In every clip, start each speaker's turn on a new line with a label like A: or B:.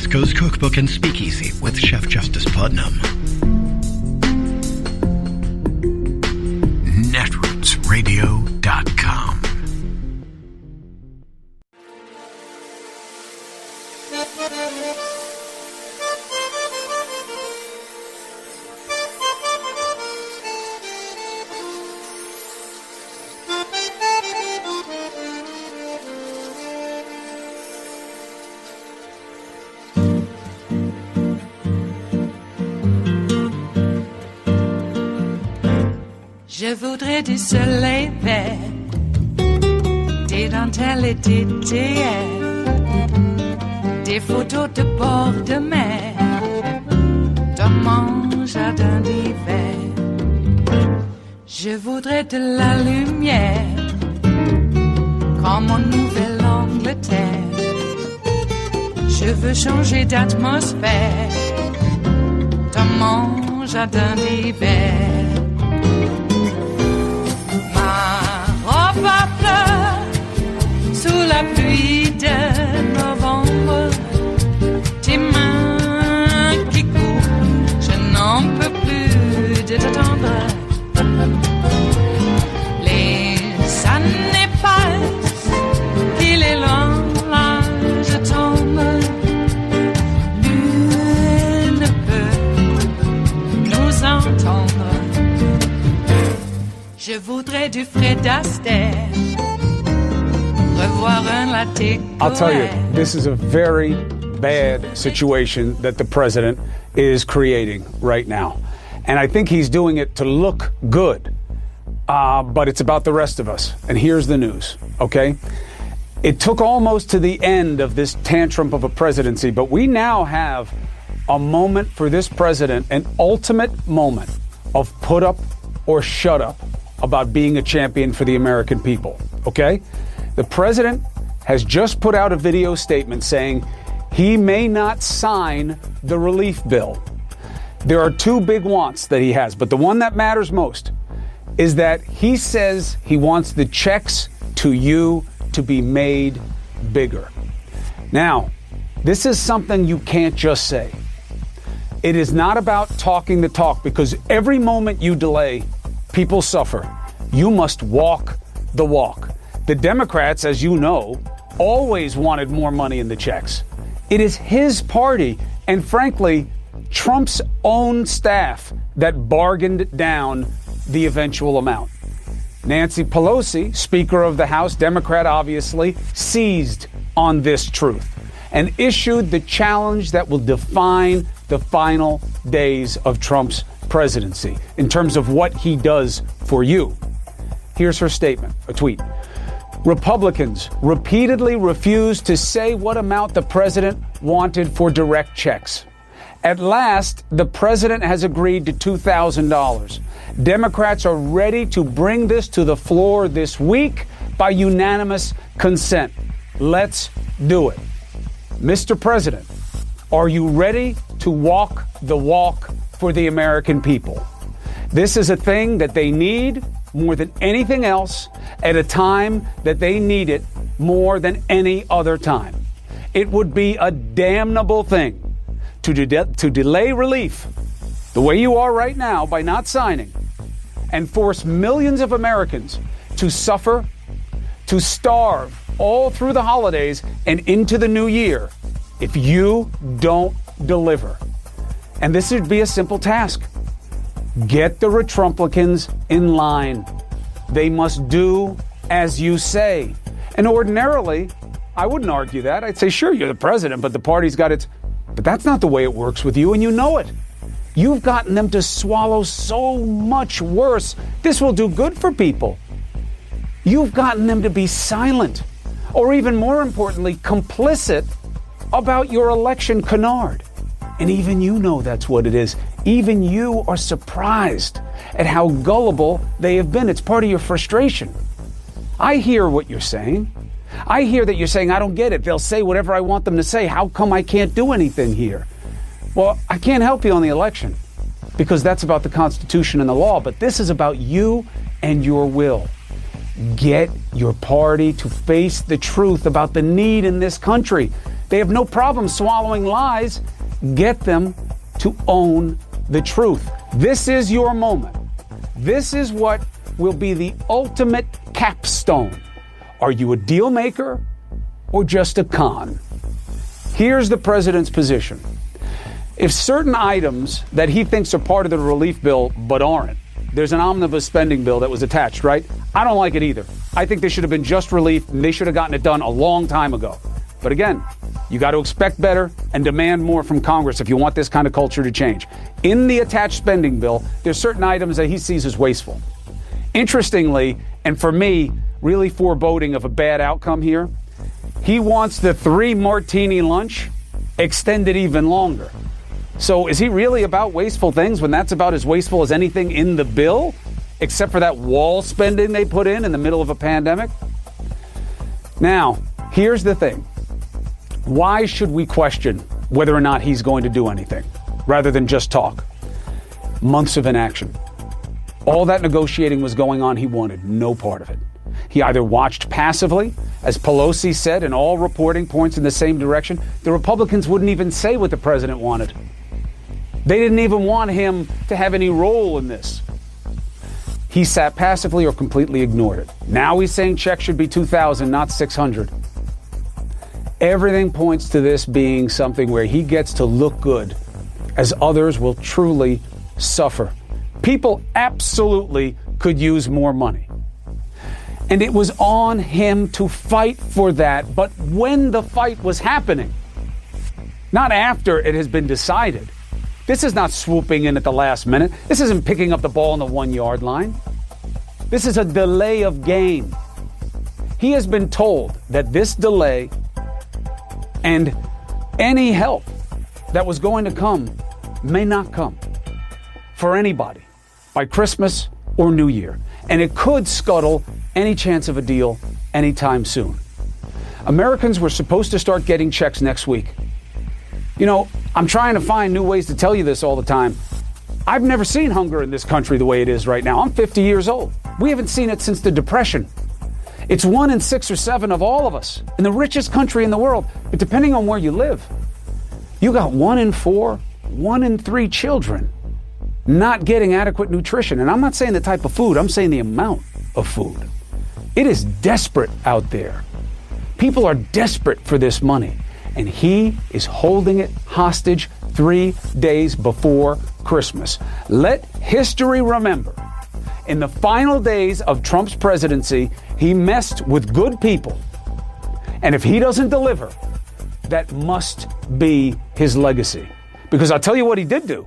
A: Costco's Cookbook and Speakeasy with Chef Justice Putnam. Netrootsradio.com.
B: Je voudrais du soleil vert, des dentelles et des théières, des photos de bord de mer, dans mon jardin d'hiver. Je voudrais de la lumière, comme en Nouvelle-Angleterre. Je veux changer d'atmosphère, dans mon jardin d'hiver. Ma fleur sous la pluie de novembre, tes mains qui courent, je n'en peux plus de t'attendre. Les années passent, il est long, là je tombe. Nul ne peut nous entendre. Je voudrais du Fred Astaire, revoir un latte.
C: I'll tell you, this is a very bad situation that the president is creating right now. And I think he's doing it to look good. But it's about the rest of us. And here's the news, okay? It took almost to the end of this tantrum of a presidency, but we now have a moment for this president, an ultimate moment of put up or shut up about being a champion for the American people, okay? The president has just put out a video statement saying he may not sign the relief bill. There are two big wants that he has, but the one that matters most is that he says he wants the checks to you to be made bigger. Now, this is something you can't just say. It is not about talking the talk, because every moment you delay, people suffer. You must walk the walk. The Democrats, as you know, always wanted more money in the checks. It is his party, and frankly, Trump's own staff that bargained down the eventual amount. Nancy Pelosi, Speaker of the House, Democrat obviously, seized on this truth and issued the challenge that will define the final days of Trump's presidency in terms of what he does for you. Here's her statement, a tweet. Republicans repeatedly refused to say what amount the president wanted for direct checks. At last, the president has agreed to $2,000. Democrats are ready to bring this to the floor this week by unanimous consent. Let's do it. Mr. President, are you ready to walk the walk for the American people? This is a thing that they need more than anything else at a time that they need it more than any other time. It would be a damnable thing to delay relief the way you are right now by not signing and force millions of Americans to suffer, to starve all through the holidays and into the new year if you don't deliver. And this would be a simple task. Get the Retrumplicans in line. They must do as you say. And ordinarily, I wouldn't argue that. I'd say, sure, you're the president, but the party's got its... But that's not the way it works with you, and you know it. You've gotten them to swallow so much worse. This will do good for people. You've gotten them to be silent, or even more importantly, complicit about your election canard. And even you know that's what it is. Even you are surprised at how gullible they have been. It's part of your frustration. I hear what you're saying. I hear that you're saying, I don't get it. They'll say whatever I want them to say. How come I can't do anything here? Well, I can't help you on the election because that's about the Constitution and the law. But this is about you and your will. Get your party to face the truth about the need in this country. They have no problem swallowing lies. Get them to own the truth. This is your moment. This is what will be the ultimate capstone. Are you a deal maker or just a con? Here's the president's position. If certain items that he thinks are part of the relief bill but aren't, there's an omnibus spending bill that was attached, right? I don't like it either. I think they should have been just relief, and they should have gotten it done a long time ago. But again, you got to expect better and demand more from Congress if you want this kind of culture to change. In the attached spending bill, there's certain items that he sees as wasteful. Interestingly, and for me, really foreboding of a bad outcome here, he wants the 3-martini lunch extended even longer. So is he really about wasteful things when that's about as wasteful as anything in the bill, except for that wall spending they put in the middle of a pandemic? Now, here's the thing. Why should we question whether or not he's going to do anything rather than just talk? Months of inaction. All that negotiating was going on. He wanted no part of it. He either watched passively, as Pelosi said, and all reporting points in the same direction. The Republicans wouldn't even say what the president wanted. They didn't even want him to have any role in this. He sat passively or completely ignored it. Now he's saying checks should be $2,000, not $600. Everything points to this being something where he gets to look good, as others will truly suffer. People absolutely could use more money. And it was on him to fight for that, but when the fight was happening, not after it has been decided. This is not swooping in at the last minute. This isn't picking up the ball on the 1-yard line. This is a delay of game. He has been told that this delay and any help that was going to come may not come for anybody by Christmas or New Year. And it could scuttle any chance of a deal anytime soon. Americans were supposed to start getting checks next week. You know, I'm trying to find new ways to tell you this all the time. I've never seen hunger in this country the way it is right now. I'm 50 years old. We haven't seen it since the Depression. It's 1 in 6 or 7 of all of us in the richest country in the world. But depending on where you live, you got 1 in 4, 1 in 3 children not getting adequate nutrition. And I'm not saying the type of food, I'm saying the amount of food. It is desperate out there. People are desperate for this money. And he is holding it hostage 3 days before Christmas. Let history remember, in the final days of Trump's presidency, he messed with good people. And if he doesn't deliver, that must be his legacy. Because I'll tell you what he did do.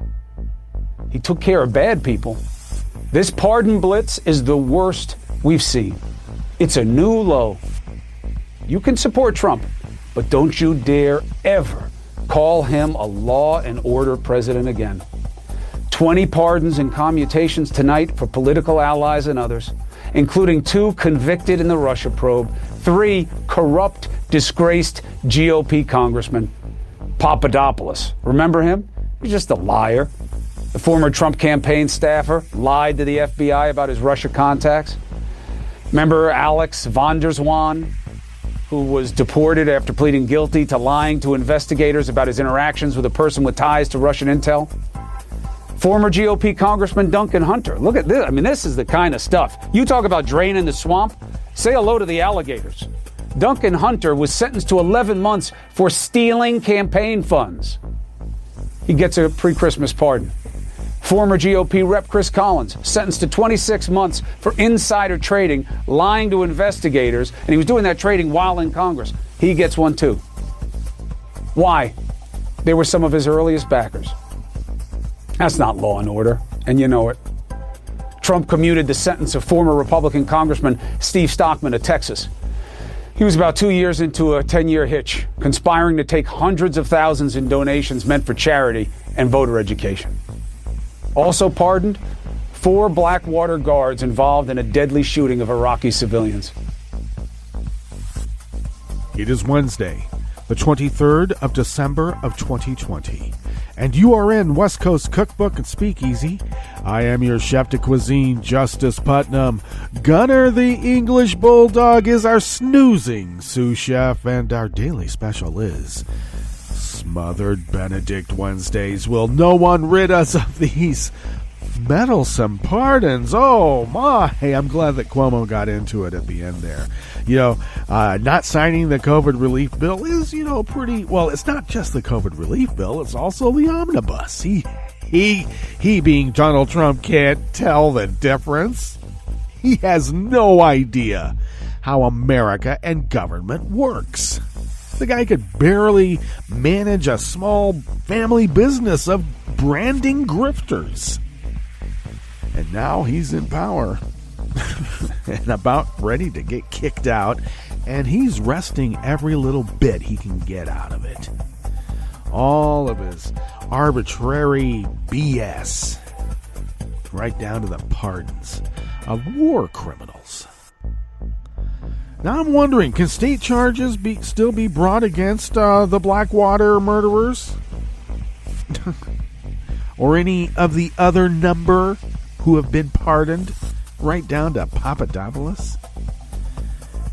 C: He took care of bad people. This pardon blitz is the worst we've seen. It's a new low. You can support Trump, but don't you dare ever call him a law and order president again. 20 pardons and commutations tonight for political allies and others, including 2 convicted in the Russia probe, 3 corrupt, disgraced GOP congressmen. Papadopoulos, remember him? He's just a liar. The former Trump campaign staffer lied to the FBI about his Russia contacts. Remember Alex von der Zwaan, who was deported after pleading guilty to lying to investigators about his interactions with a person with ties to Russian intel? Former GOP Congressman Duncan Hunter. Look at this. I mean, this is the kind of stuff. You talk about draining the swamp. Say hello to the alligators. Duncan Hunter was sentenced to 11 months for stealing campaign funds. He gets a pre-Christmas pardon. Former GOP Rep. Chris Collins, sentenced to 26 months for insider trading, lying to investigators, and he was doing that trading while in Congress. He gets one too. Why? They were some of his earliest backers. That's not law and order, and you know it. Trump commuted the sentence of former Republican Congressman Steve Stockman of Texas. He was about 2 years into a 10-year hitch, conspiring to take hundreds of thousands in donations meant for charity and voter education. Also pardoned, 4 Blackwater guards involved in a deadly shooting of Iraqi civilians.
D: It is Wednesday, the 23rd of December of 2020, and you are in West Coast Cookbook and Speakeasy. I am your chef de cuisine, Justice Putnam. Gunner the English Bulldog is our snoozing sous chef, and our daily special is Smothered Benedict Wednesdays. Will no one rid us of these meddlesome pardons? Oh my, I'm glad that Cuomo got into it at the end there. Not signing the COVID relief bill is, pretty, well, it's not just the COVID relief bill, it's also the omnibus. He being Donald Trump can't tell the difference. He has no idea how America and government works. The guy could barely manage a small family business of branding grifters. And now he's in power and about ready to get kicked out, and he's wresting every little bit he can get out of it. All of his arbitrary BS, right down to the pardons of war criminals. Now I'm wondering, can state charges still be brought against the Blackwater murderers? Or any of the other number who have been pardoned, right down to Papadopoulos?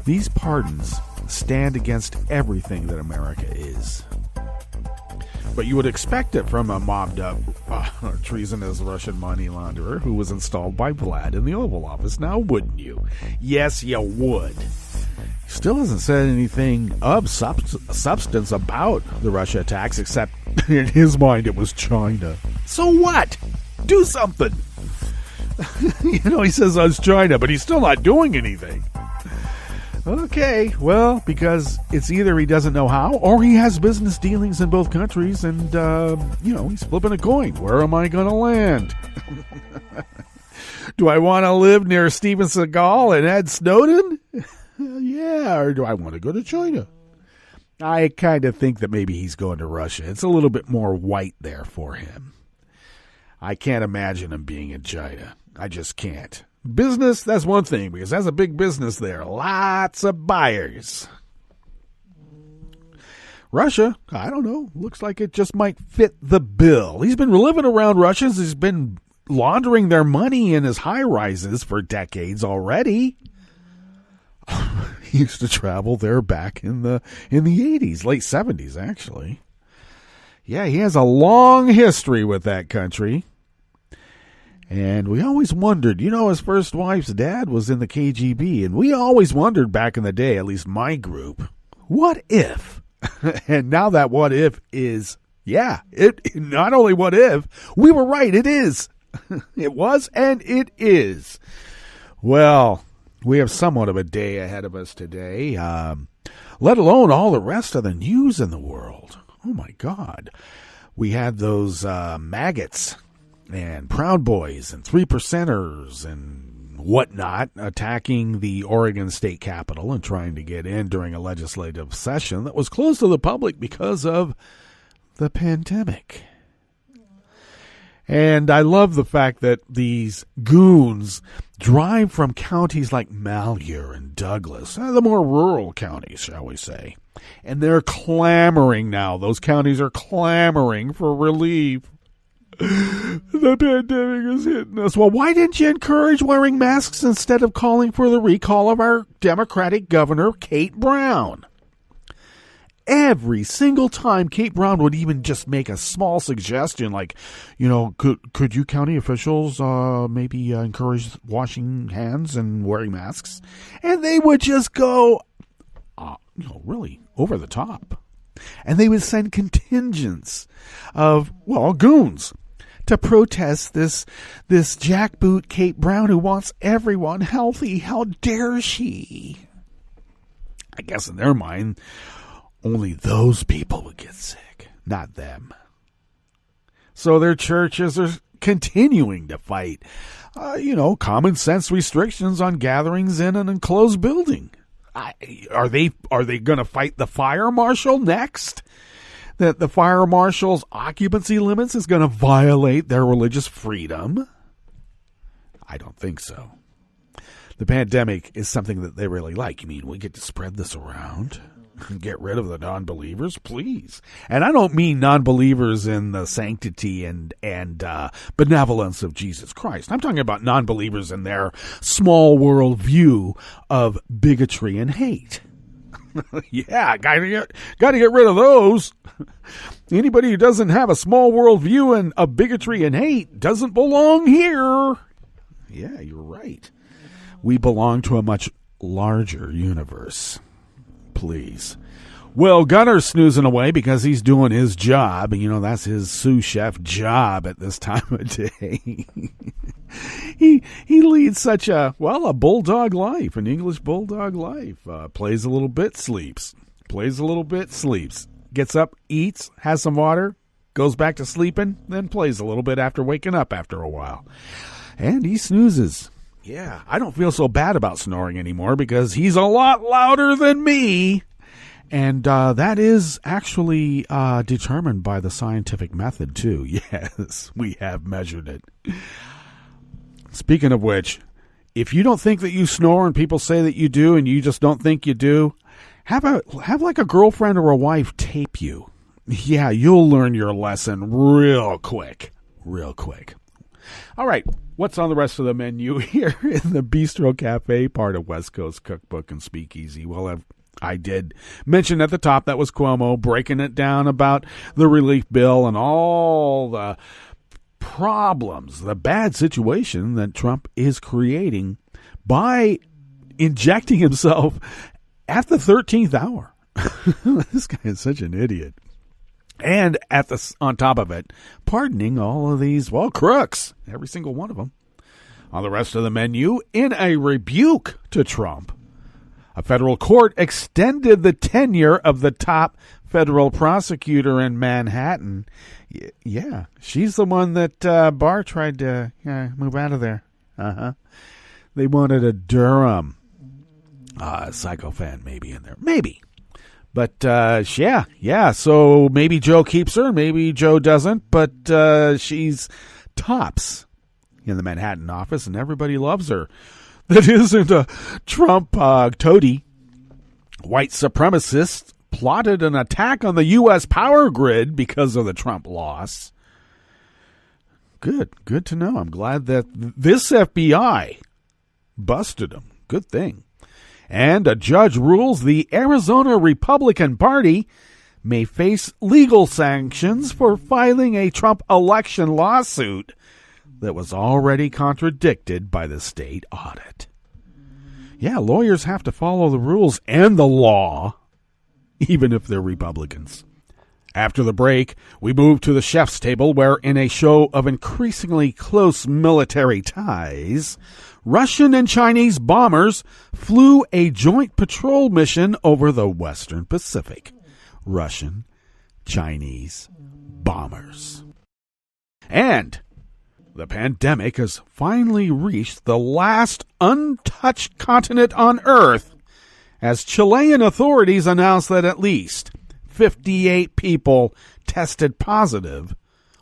D: These pardons stand against everything that America is. But you would expect it from a mobbed-up, treasonous Russian money launderer who was installed by Vlad in the Oval Office, now wouldn't you? Yes, you would. Still hasn't said anything of substance about the Russia attacks, except in his mind it was China. So what? Do something. He says it's China, but he's still not doing anything. Okay, well, because it's either he doesn't know how, or he has business dealings in both countries, and, he's flipping a coin. Where am I going to land? Do I want to live near Steven Seagal and Ed Snowden? Yeah, or do I want to go to China? I kind of think that maybe he's going to Russia. It's a little bit more white there for him. I can't imagine him being in China. I just can't. Business, that's one thing, because that's a big business there. Lots of buyers. Russia, I don't know. Looks like it just might fit the bill. He's been living around Russians. He's been laundering their money in his high-rises for decades already. He used to travel there back in the 80s, late 70s, actually. Yeah, he has a long history with that country. And we always wondered, his first wife's dad was in the KGB, and we always wondered back in the day, at least my group, what if? And now that what if is, it not only what if, we were right, it is. It was, and it is. Well, we have somewhat of a day ahead of us today, let alone all the rest of the news in the world. Oh, my God. We had those maggots and Proud Boys and 3%ers and whatnot attacking the Oregon State Capitol and trying to get in during a legislative session that was closed to the public because of the pandemic. And I love the fact that these goons drive from counties like Malheur and Douglas, the more rural counties, shall we say. And they're clamoring now. Those counties are clamoring for relief. The pandemic is hitting us. Well, why didn't you encourage wearing masks instead of calling for the recall of our Democratic governor, Kate Brown? Every single time Kate Brown would even just make a small suggestion like, could you county officials maybe encourage washing hands and wearing masks? And they would just go, really over the top. And they would send contingents of, goons to protest this jackboot Kate Brown who wants everyone healthy. How dare she? I guess in their mind, only those people would get sick, not them. So their churches are continuing to fight, common sense restrictions on gatherings in an enclosed building. Are they going to fight the fire marshal next? That the fire marshal's occupancy limits is going to violate their religious freedom? I don't think so. The pandemic is something that they really like. You mean we get to spread this around? Get rid of the non-believers, please. And I don't mean non-believers in the sanctity and benevolence of Jesus Christ. I'm talking about non-believers in their small world view of bigotry and hate. Yeah, gotta get rid of those. Anybody who doesn't have a small world view of bigotry and hate doesn't belong here. Yeah, you're right. We belong to a much larger universe. Please. Well, Gunner's snoozing away because he's doing his job. You know, that's his sous chef job at this time of day. He leads such a bulldog life, an English bulldog life. Plays a little bit, sleeps. Plays a little bit, sleeps. Gets up, eats, has some water, goes back to sleeping, then plays a little bit after waking up after a while. And he snoozes. Yeah, I don't feel so bad about snoring anymore because he's a lot louder than me. And that is actually determined by the scientific method, too. Yes, we have measured it. Speaking of which, if you don't think that you snore and people say that you do and you just don't think you do, have like a girlfriend or a wife tape you. Yeah, you'll learn your lesson real quick. Real quick. All right, what's on the rest of the menu here in the Bistro Cafe part of West Coast Cookbook and Speakeasy? Well, I did mention at the top that was Cuomo breaking it down about the relief bill and all the problems, the bad situation that Trump is creating by injecting himself at the 13th hour. This guy is such an idiot. And on top of it, pardoning all of these, crooks, every single one of them. On the rest of the menu, in a rebuke to Trump, a federal court extended the tenure of the top federal prosecutor in Manhattan. Yeah, she's the one that Barr tried to move out of there. They wanted a Durham psychophant maybe in there. Maybe. But, yeah, so maybe Joe keeps her, maybe Joe doesn't, but she's tops in the Manhattan office, and everybody loves her. That isn't a Trump toady. White supremacists plotted an attack on the U.S. power grid because of the Trump loss. Good to know. I'm glad that this FBI busted them. Good thing. And a judge rules the Arizona Republican Party may face legal sanctions for filing a Trump election lawsuit that was already contradicted by the state audit. Yeah, lawyers have to follow the rules and the law, even if they're Republicans. After the break, we move to the chef's table where, in a show of increasingly close military ties, Russian and Chinese bombers flew a joint patrol mission over the Western Pacific. Russian, Chinese bombers. And the pandemic has finally reached the last untouched continent on Earth, as Chilean authorities announced that at least 58 people tested positive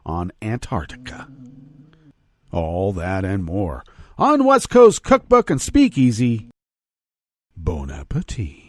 D: on Antarctica. All that and more on West Coast Cookbook and Speakeasy. Bon appetit.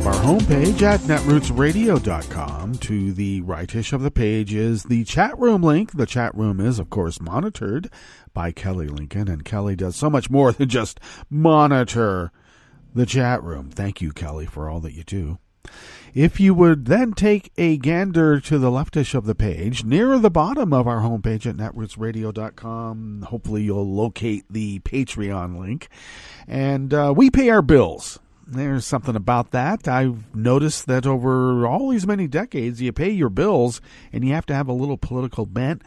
D: Homepage at netrootsradio.com. To the rightish of the page is the chat room link. The chat room is, of course, monitored by Kelly Lincoln, and Kelly does so much more than just monitor the chat room. Thank you, Kelly, for all that you do. If you would then take a gander to the leftish of the page, near the bottom of our homepage at netrootsradio.com, hopefully you'll locate the Patreon link. And we pay our bills. There's something about that. I've noticed that over all these many decades, you pay your bills and you have to have a little political bent.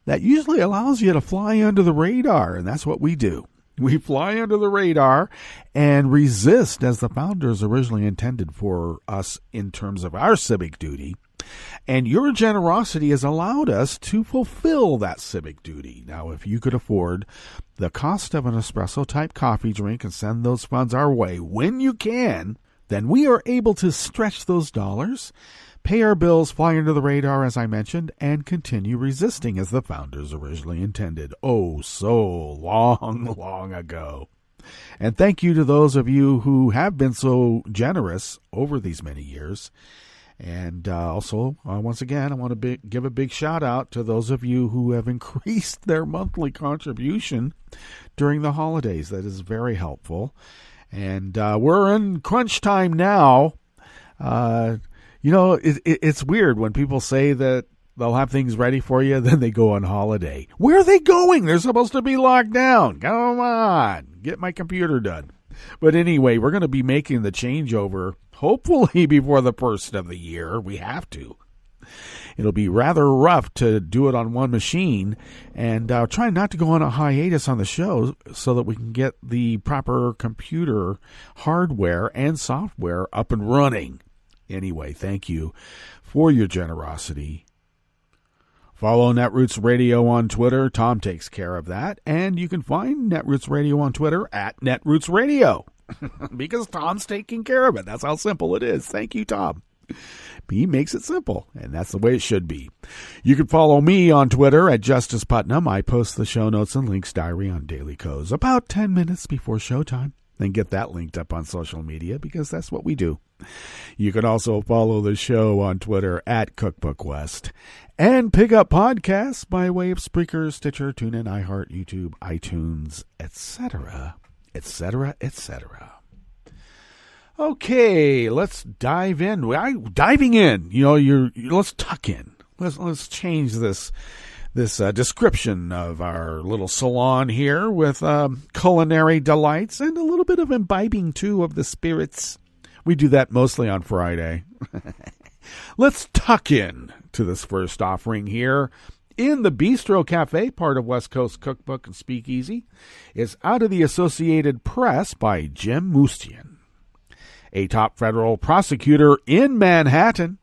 D: that usually allows you to fly under the radar, and that's what we do. We fly under the radar and resist as the founders originally intended for us in terms of our civic duty. And your generosity has allowed us to fulfill that civic duty. Now, if you could afford the cost of an espresso-type coffee drink and send those funds our way when you can, then we are able to stretch those dollars, pay our bills, fly under the radar, as I mentioned, and continue resisting as the founders originally intended. Oh, so long, long ago. And thank you to those of you who have been so generous over these many years. And also, once again, I want to give a big shout out to those of you who have increased their monthly contribution during the holidays. That is very helpful. And we're in crunch time now. It's weird when people say that they'll have things ready for you, then they go on holiday. Where are they going? They're supposed to be locked down. Come on, get my computer done. But anyway, we're going to be making the changeover, hopefully before the first of the year. We have to. It'll be rather rough to do it on one machine, and try not to go on a hiatus on the show so that we can get the proper computer hardware and software up and running. Anyway, thank you for your generosity. Follow Netroots Radio on Twitter. Tom takes care of that. And you can find Netroots Radio on Twitter at Netroots Radio. Because Tom's taking care of it. That's how simple it is. Thank you, Tom. He makes it simple, and that's the way it should be. You can follow me on Twitter at Justice Putnam. I post the show notes and links diary on Daily Codes about 10 minutes before showtime. Then get that linked up on social media because that's what we do. You can also follow the show on Twitter at Cookbook West and pick up podcasts by way of Spreaker, Stitcher, TuneIn, iHeart, YouTube, iTunes, etc., etc., etc. Okay, let's dive in. Diving in, let's tuck in. Let's change this description of our little salon here with culinary delights and a little bit of imbibing, too, of the spirits. We do that mostly on Friday. Let's tuck in to this first offering here in the Bistro Cafe, part of West Coast Cookbook and Speakeasy. It's out of the Associated Press by Jim Mustian. A top federal prosecutor in Manhattan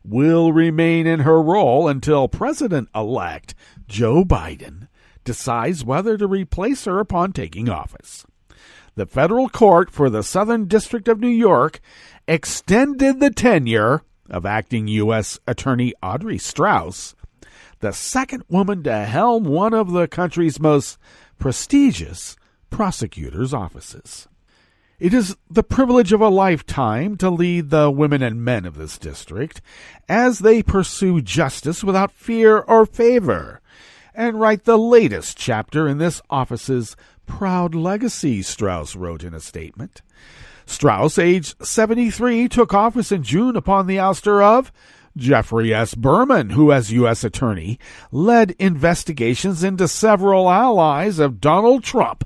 D: will remain in her role until President-elect Joe Biden decides whether to replace her upon taking office. The federal court for the Southern District of New York extended the tenure of acting U.S. Attorney Audrey Strauss, the second woman to helm one of the country's most prestigious prosecutors' offices. It is the privilege of a lifetime to lead the women and men of this district as they pursue justice without fear or favor and write the latest chapter in this office's proud legacy, Strauss wrote in a statement. Strauss, aged 73, took office in June upon the ouster of Jeffrey S. Berman, who, as U.S. Attorney, led investigations into several allies of Donald Trump.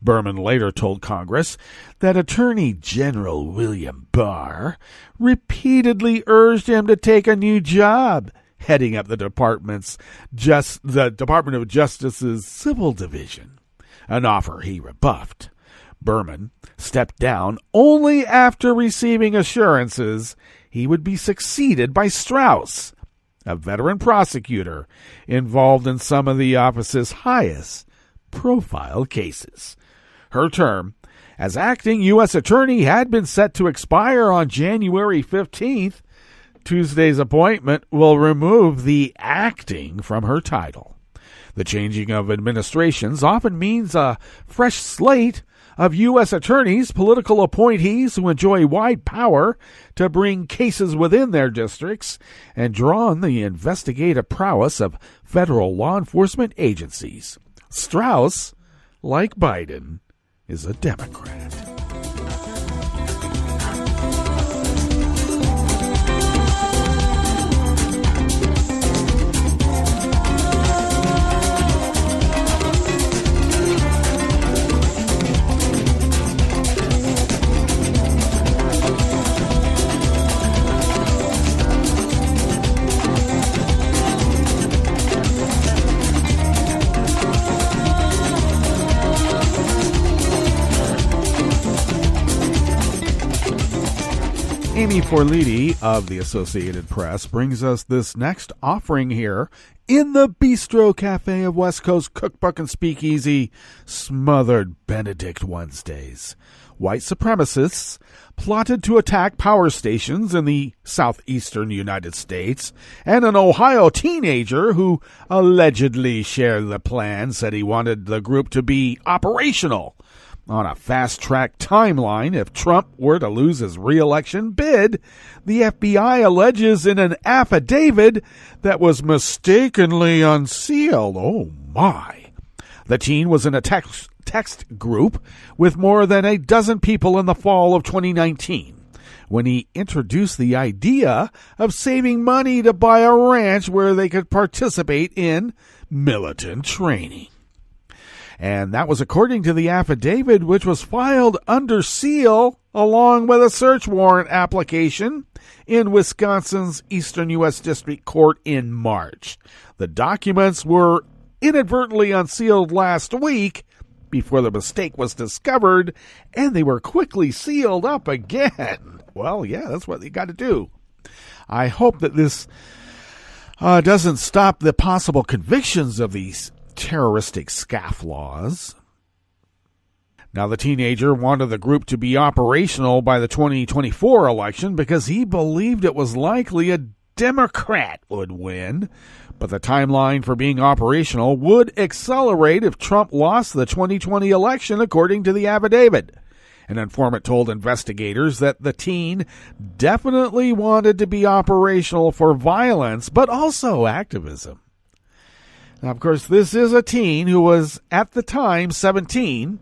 D: Berman later told Congress that Attorney General William Barr repeatedly urged him to take a new job, heading up the Department of Justice's Civil Division, an offer he rebuffed. Berman stepped down only after receiving assurances he would be succeeded by Strauss, a veteran prosecutor involved in some of the office's highest profile cases. Her term as acting U.S. Attorney had been set to expire on January 15th. Tuesday's appointment will remove the acting from her title. The changing of administrations often means a fresh slate of U.S. attorneys, political appointees who enjoy wide power to bring cases within their districts and draw on the investigative prowess of federal law enforcement agencies. Strauss, like Biden, is a Democrat. Amy Forliti of the Associated Press brings us this next offering here in the Bistro Cafe of West Coast Cookbook and Speakeasy, Smothered Benedict Wednesdays. White supremacists plotted to attack power stations in the southeastern United States, and an Ohio teenager who allegedly shared the plan said he wanted the group to be operational on a fast-track timeline if Trump were to lose his re-election bid. The FBI alleges in an affidavit that was mistakenly unsealed. Oh, my. The teen was in a text group with more than a dozen people in the fall of 2019 when he introduced the idea of saving money to buy a ranch where they could participate in militant training. And that was according to the affidavit, which was filed under seal along with a search warrant application in Wisconsin's Eastern U.S. District Court in March. The documents were inadvertently unsealed last week before the mistake was discovered, and they were quickly sealed up again. Well, yeah, that's what they got to do. I hope that this doesn't stop the possible convictions of these terroristic scofflaws. Now, the teenager wanted the group to be operational by the 2024 election because he believed it was likely a Democrat would win, but the timeline for being operational would accelerate if Trump lost the 2020 election, according to the affidavit. An informant told investigators that the teen definitely wanted to be operational for violence, but also activism. Now, of course, this is a teen who was, at the time, 17,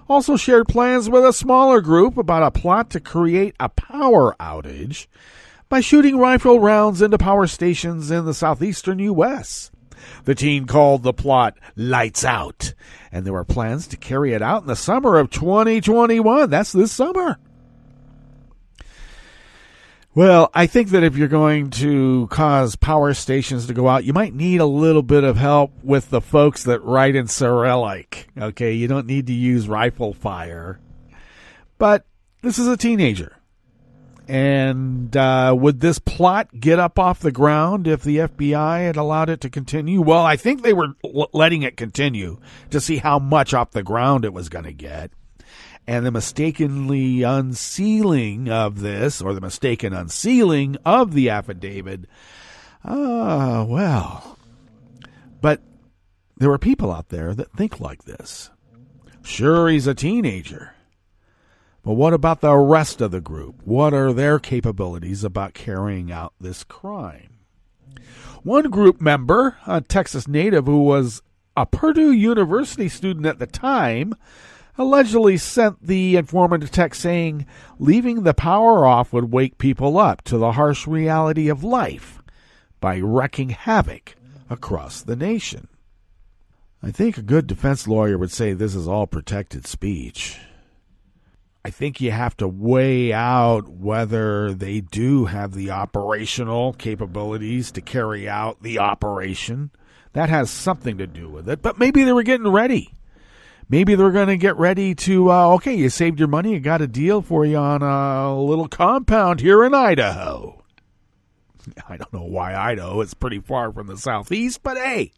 D: also shared plans with a smaller group about a plot to create a power outage by shooting rifle rounds into power stations in the southeastern U.S. The teen called the plot Lights Out, and there were plans to carry it out in the summer of 2021. That's this summer. Well, I think that if you're going to cause power stations to go out, you might need a little bit of help with the folks that write in Cyrillic. Okay, you don't need to use rifle fire. But this is a teenager. And would this plot get up off the ground if the FBI had allowed it to continue? Well, I think they were letting it continue to see how much off the ground it was going to get. And the mistakenly unsealing of this, or the mistaken unsealing of the affidavit, well. But there are people out there that think like this. Sure, he's a teenager. But what about the rest of the group? What are their capabilities about carrying out this crime? One group member, a Texas native who was a Purdue University student at the time, allegedly sent the informant a text saying leaving the power off would wake people up to the harsh reality of life by wreaking havoc across the nation. I think a good defense lawyer would say this is all protected speech. I think you have to weigh out whether they do have the operational capabilities to carry out the operation. That has something to do with it, but maybe they were getting ready. Maybe they're going to get ready to, okay, you saved your money, you got a deal for you on a little compound here in Idaho. I don't know why Idaho, it's pretty far from the southeast, but hey.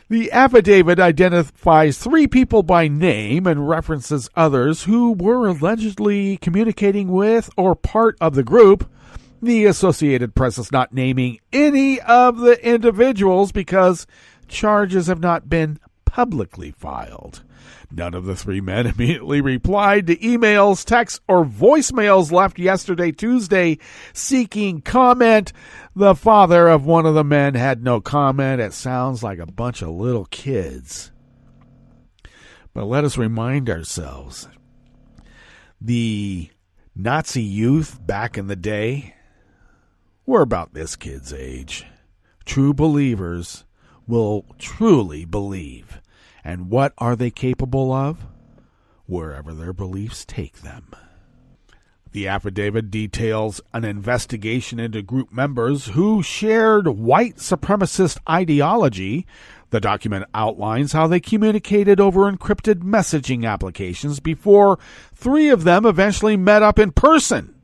D: The affidavit identifies 3 people by name and references others who were allegedly communicating with or part of the group. The Associated Press is not naming any of the individuals because charges have not been publicly filed. None of the 3 men immediately replied to emails, texts, or voicemails left yesterday, Tuesday, seeking comment. The father of one of the men had no comment. It sounds like a bunch of little kids. But let us remind ourselves, the Nazi youth back in the day were about this kid's age. True believers will truly believe. And what are they capable of? Wherever their beliefs take them. The affidavit details an investigation into group members who shared white supremacist ideology. The document outlines how they communicated over encrypted messaging applications before 3 of them eventually met up in person.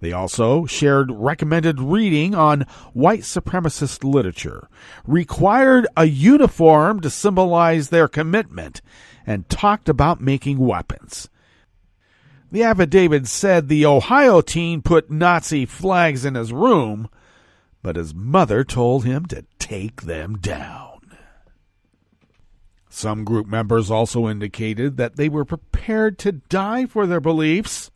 D: They also shared recommended reading on white supremacist literature, required a uniform to symbolize their commitment, and talked about making weapons. The affidavit said the Ohio teen put Nazi flags in his room, but his mother told him to take them down. Some group members also indicated that they were prepared to die for their beliefs.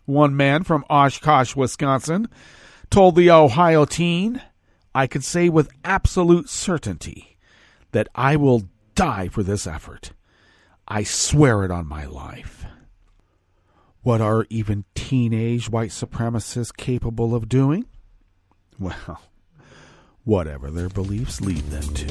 D: One man from Oshkosh, Wisconsin, told the Ohio teen, "I could say with absolute certainty that I will die for this effort. I swear it on my life." What are even teenage white supremacists capable of doing? Well, whatever their beliefs lead them to.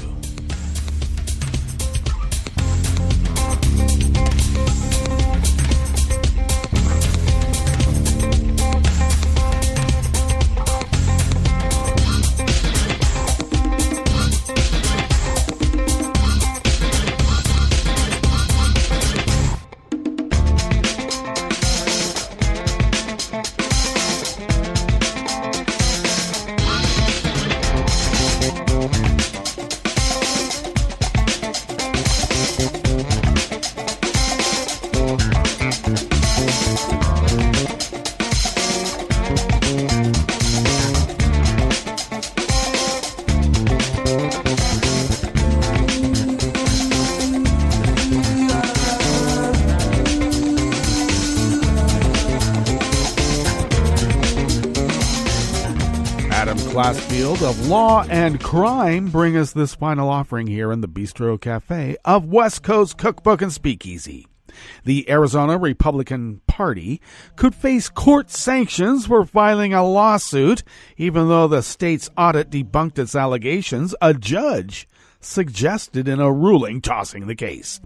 D: Glassfield of Law and Crime bring us this final offering here in the Bistro Cafe of West Coast Cookbook and Speakeasy. The Arizona Republican Party could face court sanctions for filing a lawsuit, even though the state's audit debunked its allegations, a judge suggested in a ruling tossing the case.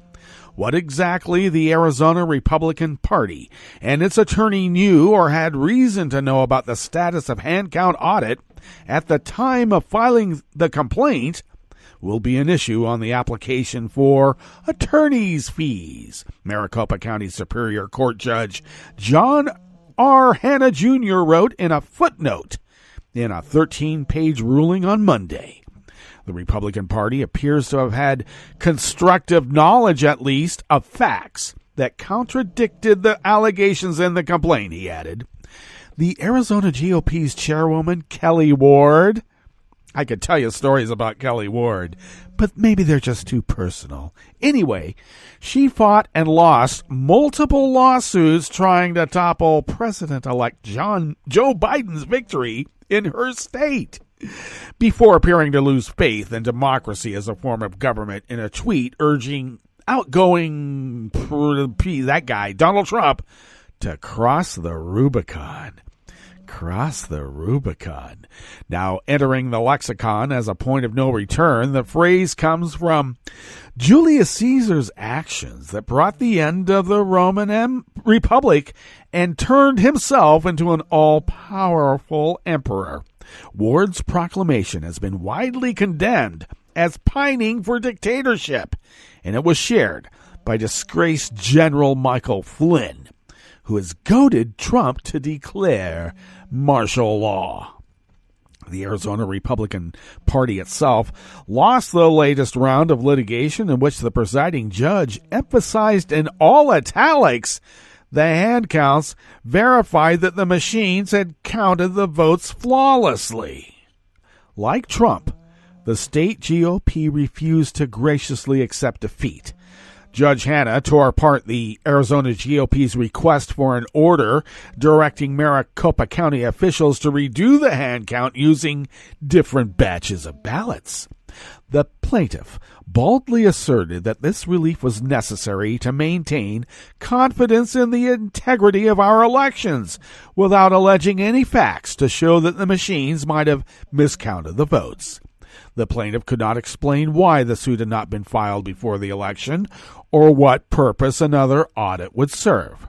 D: What exactly the Arizona Republican Party and its attorney knew or had reason to know about the status of hand count audit at the time of filing the complaint will be an issue on the application for attorney's fees. Maricopa County Superior Court Judge John R. Hanna Jr. wrote in a footnote in a 13-page ruling on Monday. The Republican Party appears to have had constructive knowledge, at least, of facts that contradicted the allegations in the complaint, he added. The Arizona GOP's chairwoman, Kelly Ward. I could tell you stories about Kelly Ward, but maybe they're just too personal. Anyway, she fought and lost multiple lawsuits trying to topple President-elect Joe Biden's victory in her state, before appearing to lose faith in democracy as a form of government in a tweet urging outgoing that guy, Donald Trump, to cross the Rubicon. Cross the Rubicon. Now entering the lexicon as a point of no return, the phrase comes from Julius Caesar's actions that brought the end of the Roman Republic and turned himself into an all-powerful emperor. Ward's proclamation has been widely condemned as pining for dictatorship, and it was shared by disgraced General Michael Flynn, who has goaded Trump to declare martial law. The Arizona Republican Party itself lost the latest round of litigation in which the presiding judge emphasized in all italics the hand counts verified that the machines had counted the votes flawlessly. Like Trump, the state GOP refused to graciously accept defeat. Judge Hanna tore apart the Arizona GOP's request for an order directing Maricopa County officials to redo the hand count using different batches of ballots. The plaintiff boldly asserted that this relief was necessary to maintain confidence in the integrity of our elections, without alleging any facts to show that the machines might have miscounted the votes. The plaintiff could not explain why the suit had not been filed before the election, or what purpose another audit would serve.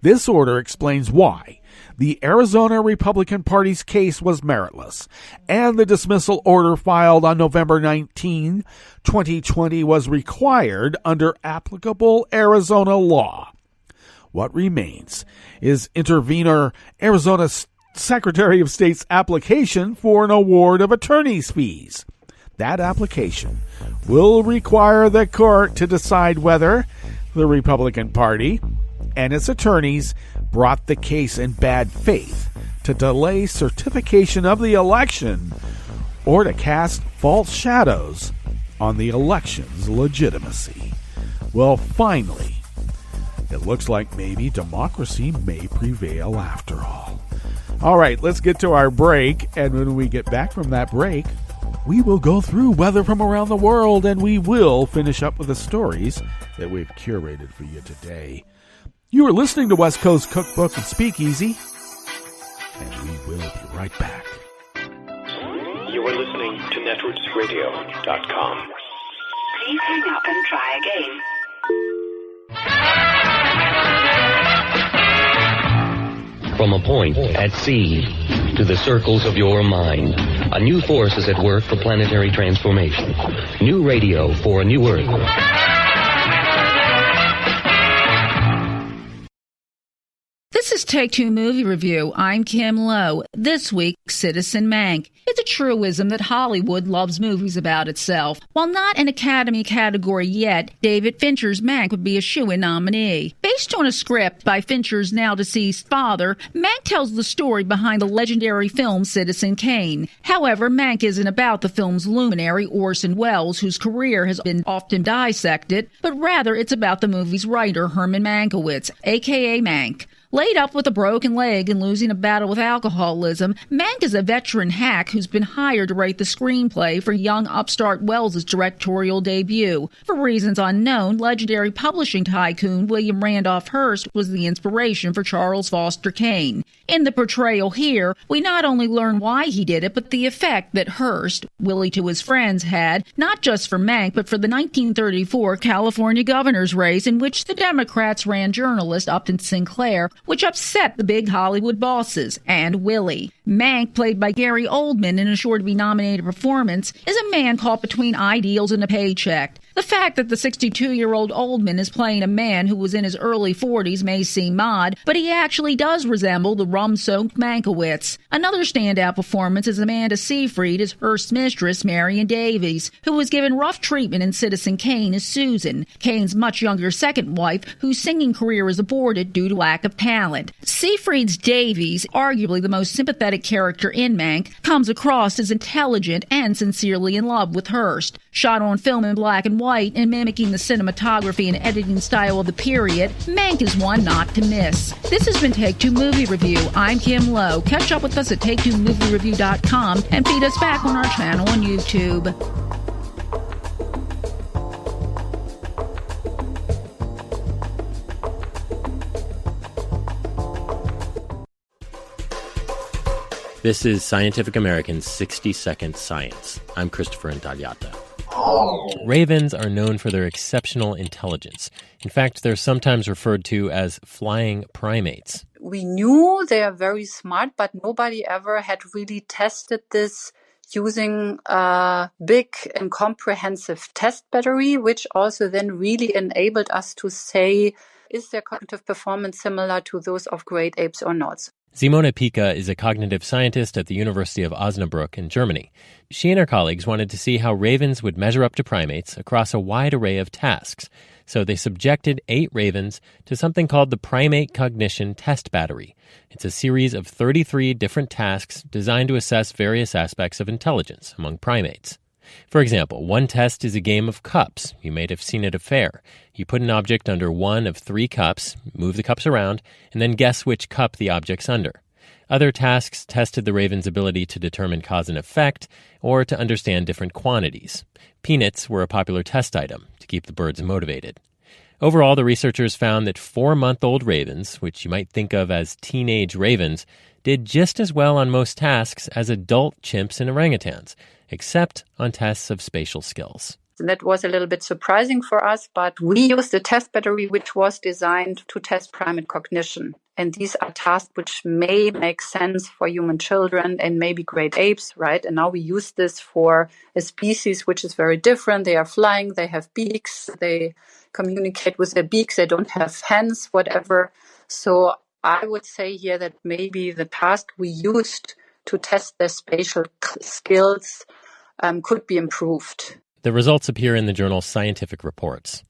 D: This order explains why the Arizona Republican Party's case was meritless, and the dismissal order filed on November 19, 2020 was required under applicable Arizona law. What remains is intervenor Arizona Secretary of State's application for an award of attorney's fees. That application will require the court to decide whether the Republican Party and its attorneys brought the case in bad faith to delay certification of the election or to cast false shadows on the election's legitimacy. Well, finally, it looks like maybe democracy may prevail after all. All right, let's get to our break, and when we get back from that break, we will go through weather from around the world, and we will finish up with the stories that we've curated for you today. You are listening to West Coast Cookbook and Speakeasy, and we will be right back.
E: You are listening to netrootsradio.com.
F: Please hang up and try again.
G: From a point at sea to the circles of your mind, a new force is at work for planetary transformation. New radio for a new Earth.
H: This is Take Two Movie Review. I'm Kim Lowe. This week, Citizen Mank. It's a truism that Hollywood loves movies about itself. While not an Academy category yet, David Fincher's Mank would be a shoo-in nominee. Based on a script by Fincher's now-deceased father, Mank tells the story behind the legendary film Citizen Kane. However, Mank isn't about the film's luminary Orson Welles, whose career has been often dissected, but rather it's about the movie's writer Herman Mankiewicz, a.k.a. Mank. Laid up with a broken leg and losing a battle with alcoholism, Mank is a veteran hack who's been hired to write the screenplay for young upstart Welles' directorial debut. For reasons unknown, legendary publishing tycoon William Randolph Hearst was the inspiration for Charles Foster Kane. In the portrayal here, we not only learn why he did it, but the effect that Hearst, Willie to his friends, had, not just for Mank, but for the 1934 California governor's race in which the Democrats ran journalist Upton Sinclair, which upset the big Hollywood bosses, and Willie. Mank, played by Gary Oldman in a sure-to-be nominated performance, is a man caught between ideals and a paycheck. The fact that the 62-year-old Oldman is playing a man who was in his early 40s may seem odd, but he actually does resemble the rum-soaked Mankiewicz. Another standout performance is Amanda Seyfried as Hearst's mistress, Marion Davies, who was given rough treatment in Citizen Kane as Susan, Kane's much younger second wife, whose singing career is aborted due to lack of talent. Seyfried's Davies, arguably the most sympathetic character in Mank, comes across as intelligent and sincerely in love with Hearst. Shot on film in black and white and mimicking the cinematography and editing style of the period, Mank is one not to miss. This has been Take Two Movie Review. I'm Kim Lowe. Catch up with us at TakeTwoMovieReview.com and feed us back on our channel on YouTube.
I: This is Scientific American's 60-Second Science. I'm Christopher Intagliata. Ravens are known for their exceptional intelligence. In fact, they're sometimes referred to as flying primates.
J: We knew they are very smart, but nobody ever had really tested this using a big and comprehensive test battery, which also then really enabled us to say, is their cognitive performance similar to those of great apes or not?
I: Simone Pica is a cognitive scientist at the University of Osnabrück in Germany. She and her colleagues wanted to see how ravens would measure up to primates across a wide array of tasks. So they subjected 8 ravens to something called the Primate Cognition Test Battery. It's a series of 33 different tasks designed to assess various aspects of intelligence among primates. For example, one test is a game of cups. You may have seen at a fair. You put an object under one of 3 cups, move the cups around, and then guess which cup the object's under. Other tasks tested the raven's ability to determine cause and effect or to understand different quantities. Peanuts were a popular test item to keep the birds motivated. Overall, the researchers found that 4-month-old ravens, which you might think of as teenage ravens, did just as well on most tasks as adult chimps and orangutans, except on tests of spatial skills.
J: And that was a little bit surprising for us, but we used a test battery which was designed to test primate cognition. And these are tasks which may make sense for human children and maybe great apes, right? And now we use this for a species which is very different. They are flying, they have beaks, they communicate with their beaks, they don't have hands, whatever. So I would say here that maybe the task we used to test their spatial skills could be improved.
I: The results appear in the journal Scientific Reports.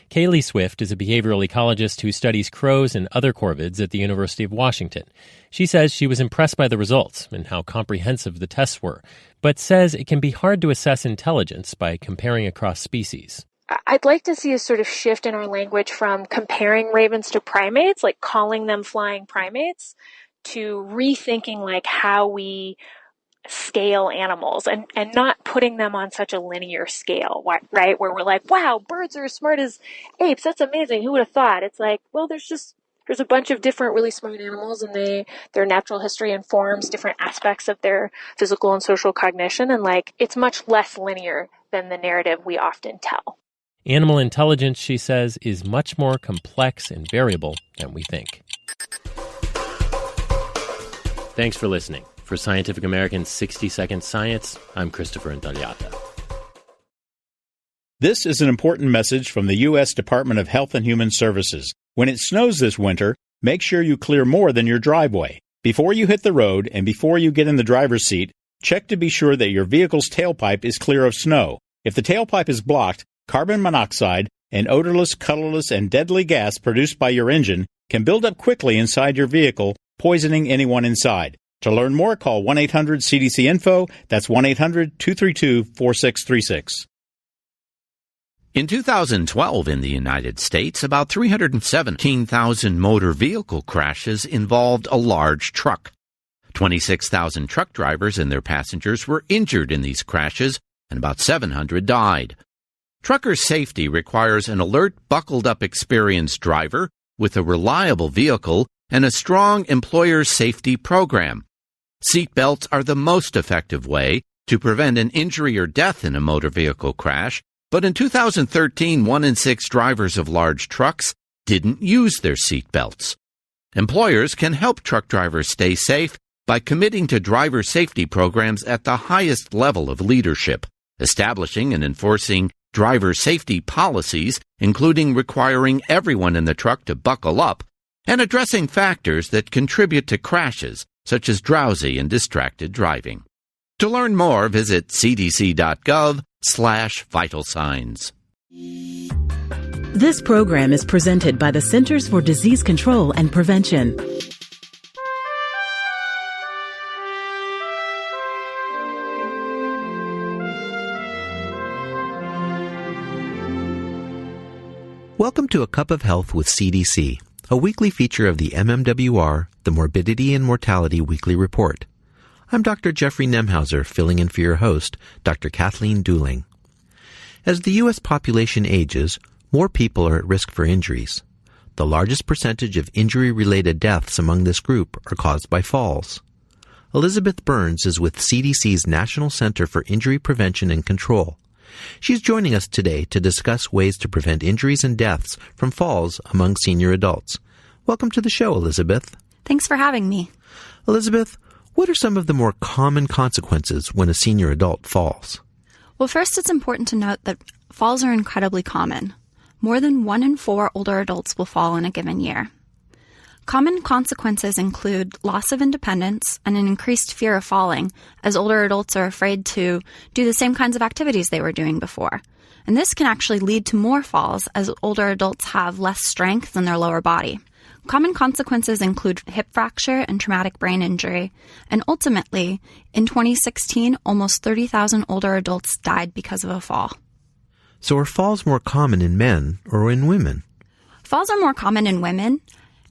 I: Kaylee Swift is a behavioral ecologist who studies crows and other corvids at the University of Washington. She says she was impressed by the results and how comprehensive the tests were, but says it can be hard to assess intelligence by comparing across species.
K: I'd like to see a sort of shift in our language from comparing ravens to primates, like calling them flying primates, to rethinking like how we scale animals and not putting them on such a linear scale, right? Where we're like, wow, birds are as smart as apes. That's amazing. Who would have thought? It's like, well, there's a bunch of different really smart animals, and their natural history informs different aspects of their physical and social cognition. And like, it's much less linear than the narrative we often tell.
I: Animal intelligence, she says, is much more complex and variable than we think. Thanks for listening. For Scientific American's 60-Second Science, I'm Christopher Intagliata.
L: This is an important message from the U.S. Department of Health and Human Services. When it snows this winter, make sure you clear more than your driveway. Before you hit the road and before you get in the driver's seat, check to be sure that your vehicle's tailpipe is clear of snow. If the tailpipe is blocked, carbon monoxide, an odorless, colorless, and deadly gas produced by your engine can build up quickly inside your vehicle, poisoning anyone inside. To learn more, call 1-800-CDC-INFO. That's 1-800-232-4636.
M: In 2012 in the United States, about 317,000 motor vehicle crashes involved a large truck. 26,000 truck drivers and their passengers were injured in these crashes, and about 700 died. Trucker safety requires an alert, buckled-up, experienced driver with a reliable vehicle and a strong employer safety program. Seat belts are the most effective way to prevent an injury or death in a motor vehicle crash, but in 2013, 1 in 6 drivers of large trucks didn't use their seat belts. Employers can help truck drivers stay safe by committing to driver safety programs at the highest level of leadership, establishing and enforcing driver safety policies, including requiring everyone in the truck to buckle up, and addressing factors that contribute to crashes, such as drowsy and distracted driving. To learn more, visit cdc.gov/vital signs.
N: This program is presented by the Centers for Disease Control and Prevention.
O: Welcome to A Cup of Health with CDC, a weekly feature of the MMWR, the Morbidity and Mortality Weekly Report. I'm Dr. Jeffrey Nemhauser, filling in for your host, Dr. Kathleen Dooling. As the U.S. population ages, more people are at risk for injuries. The largest percentage of injury-related deaths among this group are caused by falls. Elizabeth Burns is with CDC's National Center for Injury Prevention and Control. She's joining us today to discuss ways to prevent injuries and deaths from falls among senior adults. Welcome to the show, Elizabeth.
P: Thanks for having me.
O: Elizabeth, what are some of the more common consequences when a senior adult falls?
P: Well, first, it's important to note that falls are incredibly common. More than 1 in 4 older adults will fall in a given year. Common consequences include loss of independence and an increased fear of falling, as older adults are afraid to do the same kinds of activities they were doing before. And this can actually lead to more falls, as older adults have less strength in their lower body. Common consequences include hip fracture and traumatic brain injury, and ultimately, in 2016, almost 30,000 older adults died because of a fall.
O: So are falls more common in men or in women?
P: Falls are more common in women,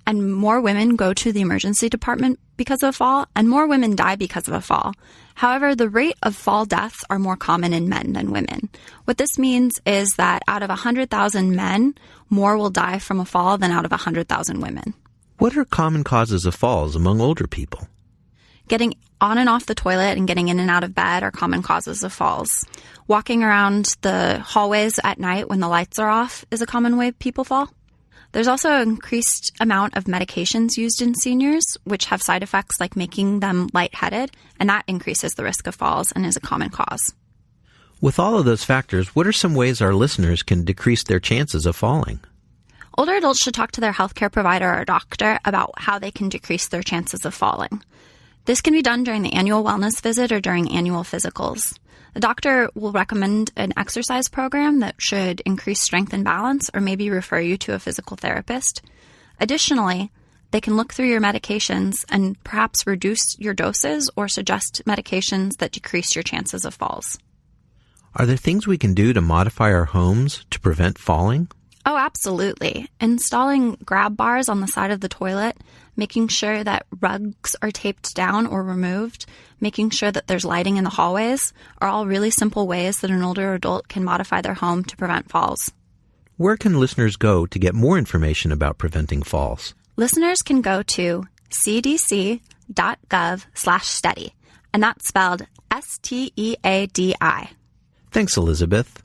P: and more women go to the emergency department because of a fall, and more women die because of a fall. However, the rate of fall deaths are more common in men than women. What this means is that out of 100,000 men, more will die from a fall than out of 100,000 women.
O: What are common causes of falls among older people?
P: Getting on and off the toilet and getting in and out of bed are common causes of falls. Walking around the hallways at night when the lights are off is a common way people fall. There's also an increased amount of medications used in seniors, which have side effects like making them lightheaded, and that increases the risk of falls and is a common cause.
O: With all of those factors, what are some ways our listeners can decrease their chances of falling?
P: Older adults should talk to their healthcare provider or doctor about how they can decrease their chances of falling. This can be done during the annual wellness visit or during annual physicals. The doctor will recommend an exercise program that should increase strength and balance or maybe refer you to a physical therapist. Additionally, they can look through your medications and perhaps reduce your doses or suggest medications that decrease your chances of falls.
O: Are there things we can do to modify our homes to prevent falling?
P: Oh, absolutely. Installing grab bars on the side of the toilet, making sure that rugs are taped down or removed, making sure that there's lighting in the hallways are all really simple ways that an older adult can modify their home to prevent falls.
O: Where can listeners go to get more information about preventing falls?
P: Listeners can go to cdc.gov/study, and that's spelled STEADI.
O: Thanks, Elizabeth.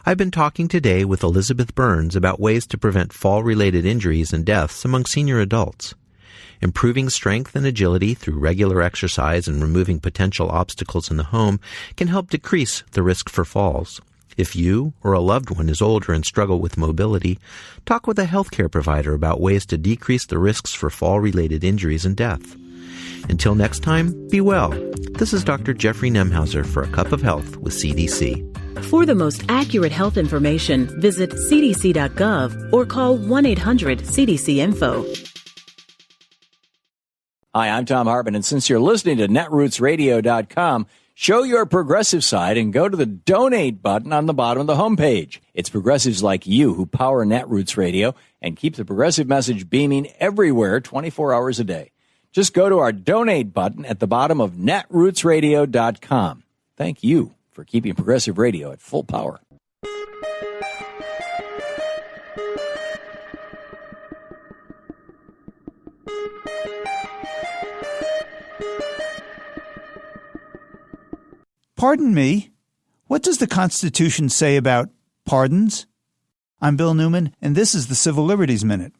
O: I've been talking today with Elizabeth Burns about ways to prevent fall-related injuries and deaths among senior adults. Improving strength and agility through regular exercise and removing potential obstacles in the home can help decrease the risk for falls. If you or a loved one is older and struggle with mobility, talk with a healthcare provider about ways to decrease the risks for fall-related injuries and death. Until next time, be well. This is Dr. Jeffrey Nemhauser for A Cup of Health with CDC.
N: For the most accurate health information, visit cdc.gov or call 1-800-CDC-INFO.
Q: Hi, I'm Tom Hartman, and since you're listening to netrootsradio.com, show your progressive side and go to the donate button on the bottom of the homepage. It's progressives like you who power Netroots Radio and keep the progressive message beaming everywhere 24 hours a day. Just go to our donate button at the bottom of netrootsradio.com. Thank you for keeping progressive radio at full power.
R: Pardon me, what does the Constitution say about pardons? I'm Bill Newman, and this is the Civil Liberties Minute.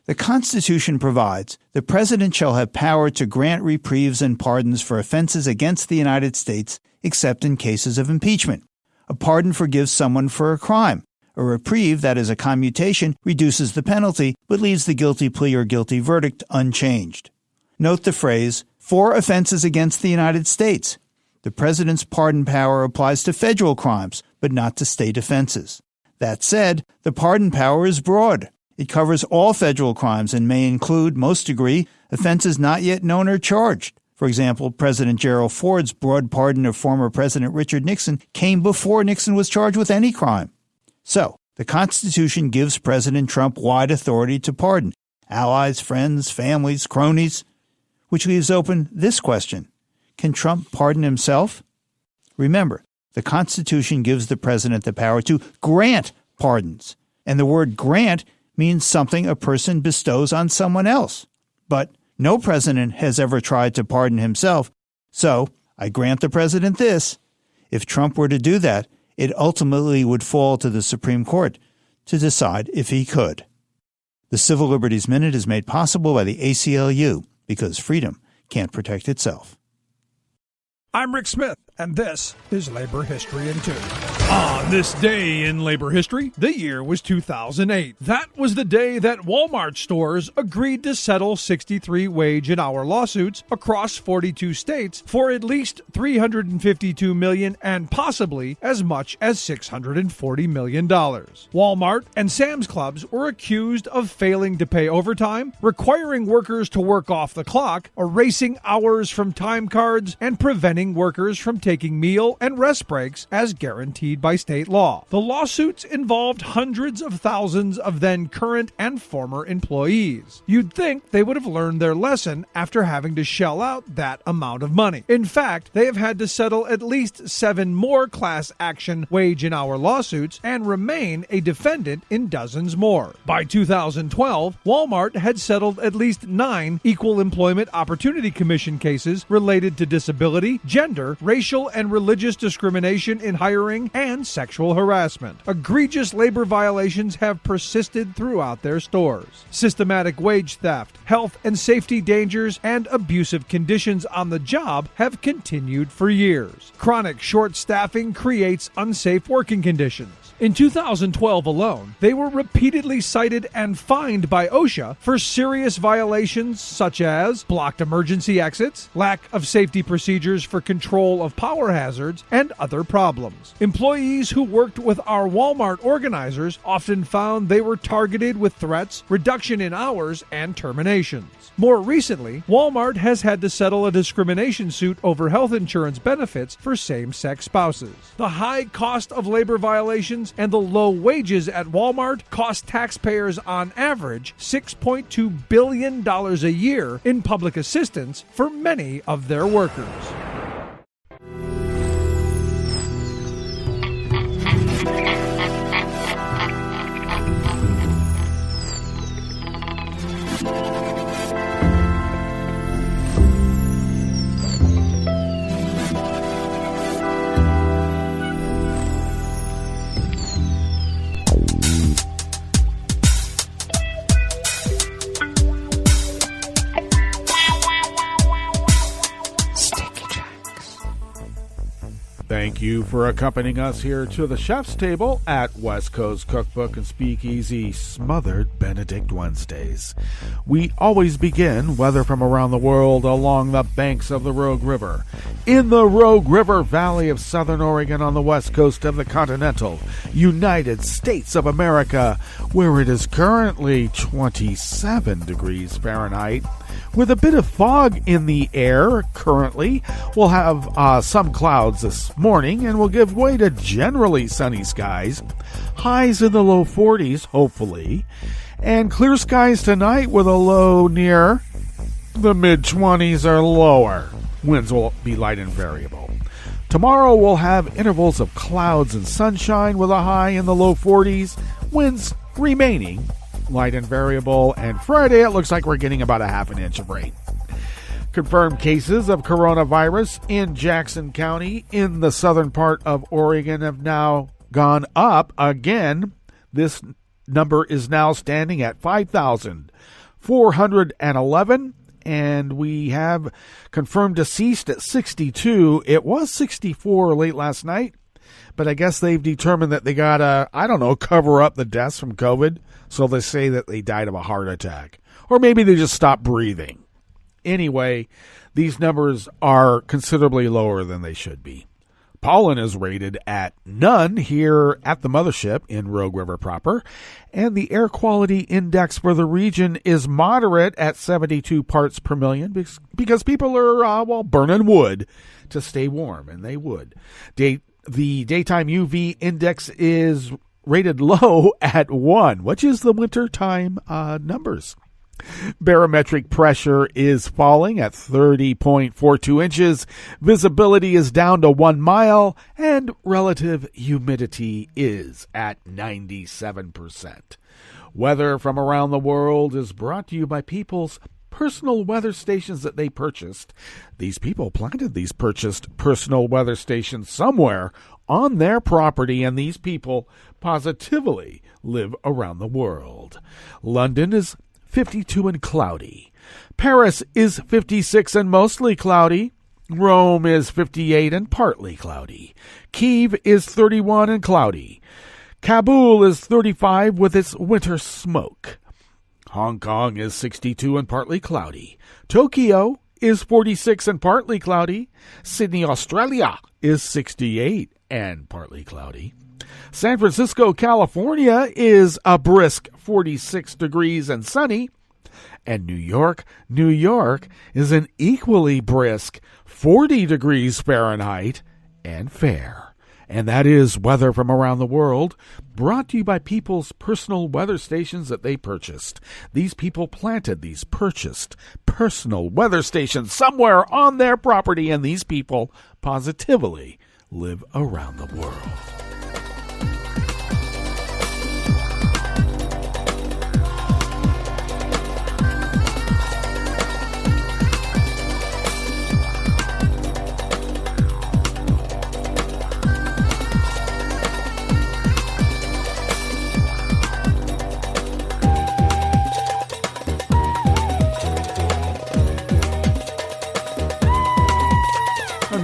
R: The Constitution provides the President shall have power to grant reprieves and pardons for offenses against the United States, except in cases of impeachment. A pardon forgives someone for a crime. A reprieve, that is a commutation, reduces the penalty, but leaves the guilty plea or guilty verdict unchanged. Note the phrase, for offenses against the United States. The President's pardon power applies to federal crimes, but not to state offenses. That said, the pardon power is broad. It covers all federal crimes and may include, most degree, offenses not yet known or charged. For example, President Gerald Ford's broad pardon of former President Richard Nixon came before Nixon was charged with any crime. So, the Constitution gives President Trump wide authority to pardon allies, friends, families, cronies, which leaves open this question. Can Trump pardon himself? Remember, the Constitution gives the president the power to grant pardons, and the word grant means something a person bestows on someone else. But no president has ever tried to pardon himself, so I grant the president this. If Trump were to do that, it ultimately would fall to the Supreme Court to decide if he could. The Civil Liberties Minute is made possible by the ACLU, because freedom can't protect itself.
S: I'm Rick Smith, and this is Labor History in 2. On this day in labor history, the year was 2008. That was the day that Walmart stores agreed to settle 63 wage and hour lawsuits across 42 states for at least $352 million and possibly as much as $640 million. Walmart and Sam's Clubs were accused of failing to pay overtime, requiring workers to work off the clock, erasing hours from time cards, and preventing workers from taking meal and rest breaks as guaranteed by state law. The lawsuits involved hundreds of thousands of then current and former employees. You'd think they would have learned their lesson after having to shell out that amount of money. In fact, they have had to settle at least 7 more class action wage and hour lawsuits and remain a defendant in dozens more. By 2012, Walmart had settled at least 9 Equal Employment Opportunity Commission cases related to disability, gender, racial and religious discrimination in hiring, and sexual harassment. Egregious labor violations have persisted throughout their stores. Systematic wage theft, health and safety dangers, and abusive conditions on the job have continued for years. Chronic short staffing creates unsafe working conditions. In 2012 alone, they were repeatedly cited and fined by OSHA for serious violations such as blocked emergency exits, lack of safety procedures for control of power hazards, and other problems. Employees who worked with our Walmart organizers often found they were targeted with threats, reduction in hours, and terminations. More recently, Walmart has had to settle a discrimination suit over health insurance benefits for same-sex spouses. The high cost of labor violations and the low wages at Walmart cost taxpayers on average $6.2 billion a year in public assistance for many of their workers.
D: Thank you for accompanying us here to the chef's table at West Coast Cookbook and Speakeasy Smothered Benedict Wednesdays. We always begin, whether from around the world, along the banks of the Rogue River, in the Rogue River Valley of Southern Oregon on the west coast of the continental United States of America, where it is currently 27 degrees Fahrenheit. With a bit of fog in the air currently, we'll have some clouds this morning and will give way to generally sunny skies. Highs in the low 40s, hopefully. And clear skies tonight with a low near the mid-20s or lower. Winds will be light and variable. Tomorrow we'll have intervals of clouds and sunshine with a high in the low 40s. Winds remaining light and variable, and Friday it looks like we're getting about a half an inch of rain. Confirmed cases of coronavirus in Jackson County in the southern part of Oregon have now gone up again. This number is now standing at 5,411, and we have confirmed deceased at 62. It was 64 late last night, but I guess they've determined that they got to, cover up the deaths from COVID. So they say that they died of a heart attack. Or maybe they just stopped breathing. Anyway, these numbers are considerably lower than they should be. Pollen is rated at none here at the mothership in Rogue River proper. And the air quality index for the region is moderate at 72 parts per million because people are, burning wood to stay warm, and they would. The daytime UV index is rated low at 1, which is the wintertime numbers. Barometric pressure is falling at 30.42 inches. Visibility is down to 1 mile, and relative humidity is at 97%. Weather from around the world is brought to you by people's personal weather stations that they purchased. These people planted these purchased personal weather stations somewhere on their property, and these people positively live around the world. London is 52 and cloudy. Paris is 56 and mostly cloudy. Rome is 58 and partly cloudy. Kyiv is 31 and cloudy. Kabul is 35 with its winter smoke. Hong Kong is 62 and partly cloudy. Tokyo is 46 and partly cloudy. Sydney, Australia is 68 and partly cloudy. San Francisco, California is a brisk 46 degrees and sunny. And New York is an equally brisk 40 degrees Fahrenheit and fair. And that is weather from around the world, brought to you by people's personal weather stations that they purchased. These people planted these purchased personal weather stations somewhere on their property, and these people positively live around the world.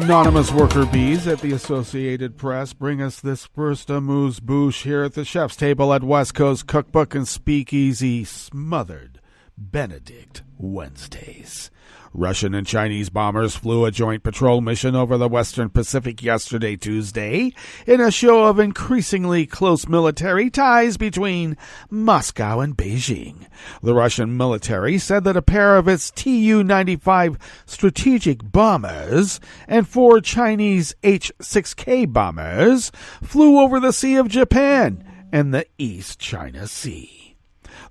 D: anonymous worker bees at the Associated Press bring us this first amuse-bouche here at the chef's table at West Coast Cookbook and Speakeasy. Smothered Benedict Wednesdays. Russian and Chinese bombers flew a joint patrol mission over the Western Pacific yesterday, Tuesday, in a show of increasingly close military ties between Moscow and Beijing. The Russian military said that a pair of its Tu-95 strategic bombers and 4 Chinese H-6K bombers flew over the Sea of Japan and the East China Sea.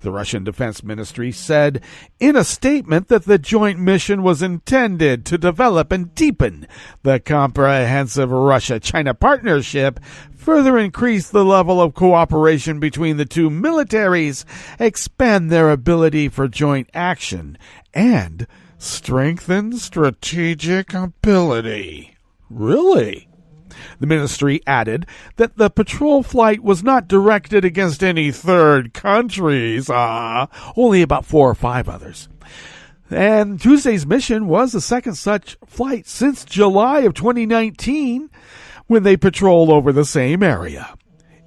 D: The Russian Defense Ministry said in a statement that the joint mission was intended to develop and deepen the comprehensive Russia-China partnership, further increase the level of cooperation between the two militaries, expand their ability for joint action, and strengthen strategic ability. Really? The ministry added that the patrol flight was not directed against any third countries, only about 4 or 5 others. And Tuesday's mission was the second such flight since July of 2019, when they patrolled over the same area.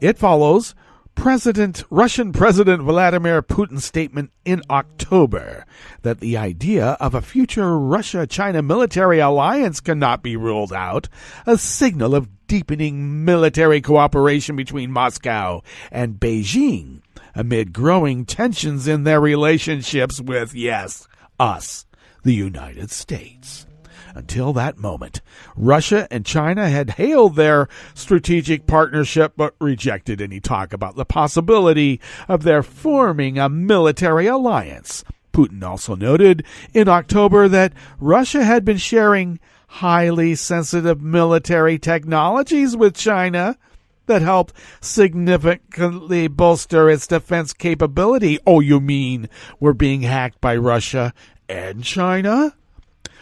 D: It follows Russian President Vladimir Putin's statement in October that the idea of a future Russia-China military alliance cannot be ruled out, a signal of deepening military cooperation between Moscow and Beijing amid growing tensions in their relationships with, yes, us, the United States. Until that moment, Russia and China had hailed their strategic partnership but rejected any talk about the possibility of their forming a military alliance. Putin also noted in October that Russia had been sharing highly sensitive military technologies with China that helped significantly bolster its defense capability. Oh, you mean we're being hacked by Russia and China?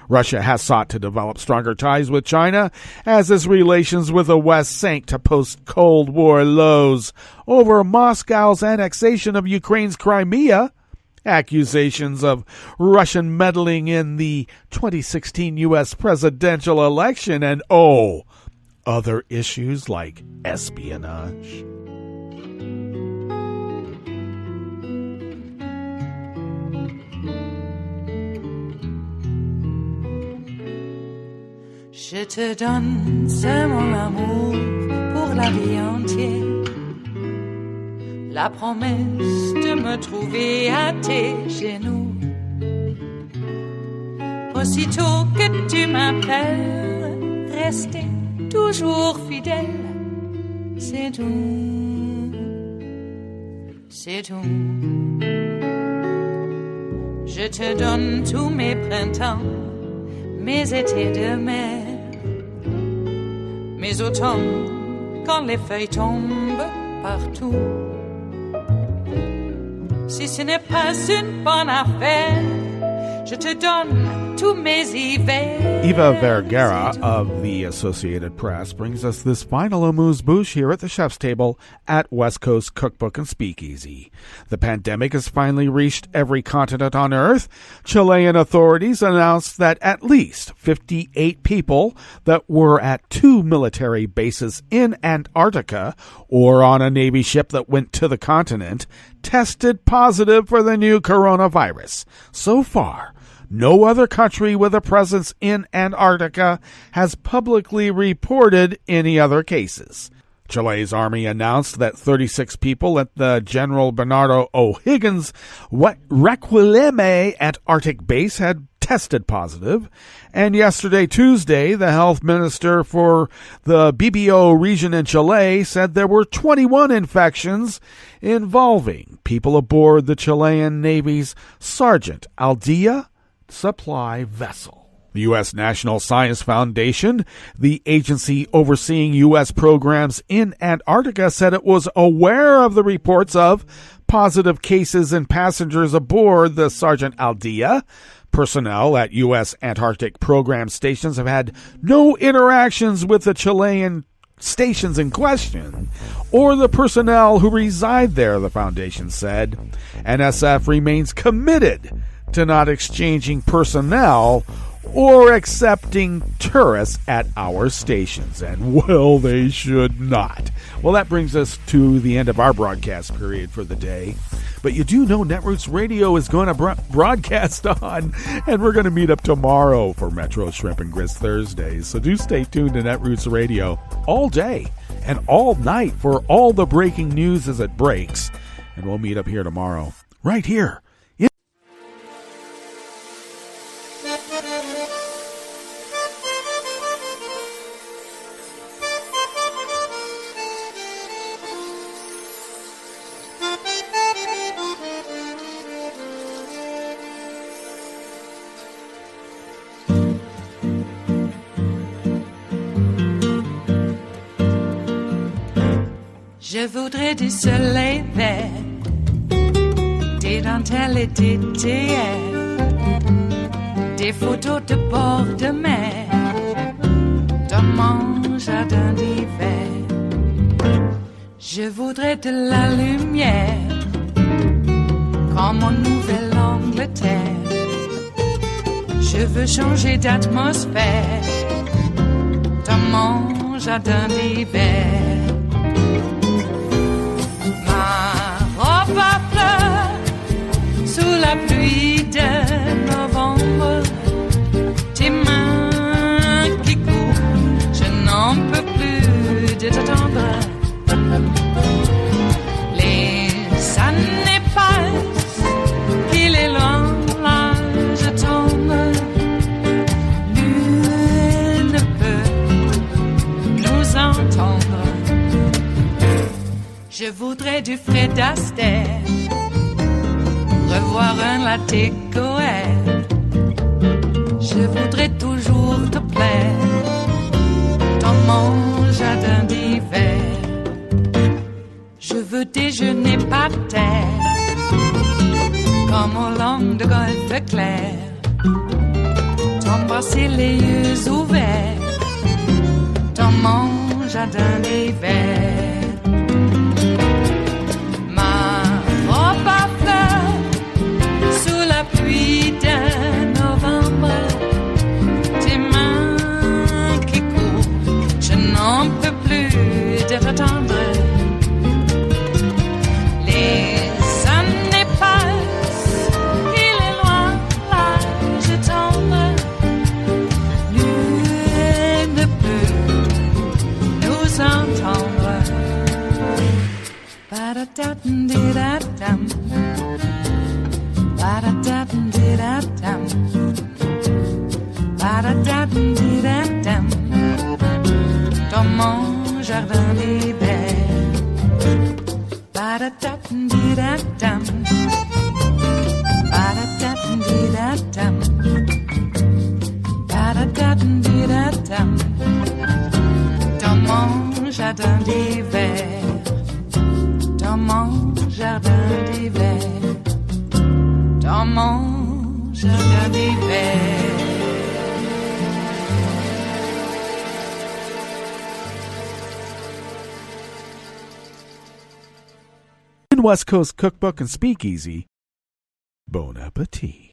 D: Russia has sought to develop stronger ties with China as its relations with the West sank to post-Cold War lows over Moscow's annexation of Ukraine's Crimea, accusations of Russian meddling in the 2016 U.S. presidential election, and, other issues like espionage.
B: Je te donne, c'est mon amour pour la vie entière. La promesse de me trouver à tes genoux. Aussitôt que tu m'appelles, rester toujours fidèle. C'est tout, c'est tout. Je te donne tous mes printemps, mes étés de mer. Mes automnes, quand les feuilles tombent partout. Si ce n'est pas une bonne affaire, je te donne tous mes hivers.
D: Eva Vergara of the Associated Press brings us this final amuse-bouche here at the chef's table at West Coast Cookbook and Speakeasy. The pandemic has finally reached every continent on Earth. Chilean authorities announced that at least 58 people that were at 2 military bases in Antarctica or on a Navy ship that went to the continent tested positive for the new coronavirus. So far, no other country with a presence in Antarctica has publicly reported any other cases. Chile's army announced that 36 people at the General Bernardo O'Higgins Requileme Antarctic base had tested positive, and yesterday, Tuesday, the health minister for the BBO region in Chile said there were 21 infections involving people aboard the Chilean Navy's Sergeant Aldea supply vessel. The U.S. National Science Foundation, the agency overseeing U.S. programs in Antarctica, said it was aware of the reports of positive cases and passengers aboard the Sergeant Aldea. Personnel at U.S. Antarctic program stations have had no interactions with the Chilean stations in question or the personnel who reside there, the foundation said. NSF remains committed to not exchanging personnel or accepting tourists at our stations. And, well, they should not. Well, that brings us to the end of our broadcast period for the day. But you do know Netroots Radio is going to broadcast on, and we're going to meet up tomorrow for Metro Shrimp and Grits Thursdays. So do stay tuned to Netroots Radio all day and all night for all the breaking news as it breaks. And we'll meet up here tomorrow, right here.
B: Je voudrais du soleil vert, des dentelles et des théâtres, des photos de bord de mer, dans mon jardin d'hiver. Je voudrais de la lumière, comme en Nouvelle-Angleterre. Je veux changer d'atmosphère, dans mon jardin d'hiver. Robe à fleurs, sous la pluie de novembre, tes mains qui courent, je n'en peux plus de t'attendre. Les années passent, qu'il est loin, là je tombe. Nul ne peut nous entendre. Je voudrais du Fred Astaire, revoir un latte Goël. Je voudrais toujours te plaire dans mon jardin d'hiver. Je veux déjeuner par terre, comme au long de golfe clair, t'embrasser les yeux ouverts dans mon jardin d'hiver. Pluie de novembre, tes mains qui courent, je n'en peux plus de t'attendre. Les années passent, il est loin, là je tombe. Nul ne peut nous entendre. Ba-da-da-dum-di-da-dum. Ba-da-da-dum-di-da-dum. Ba-da-da-dum-di-da-dum. Dans mon jardin d'hiver. Ba-da-da-dum-di-da-dum. Ba-da-da-dum-di-da-dum. Ba-da-da-dum-di-da-dum. Dans mon jardin d'hiver. Dans mon jardin d'hiver. Dans mon jardin d'hiver.
D: In West Coast Cookbook and Speakeasy, bon appetit.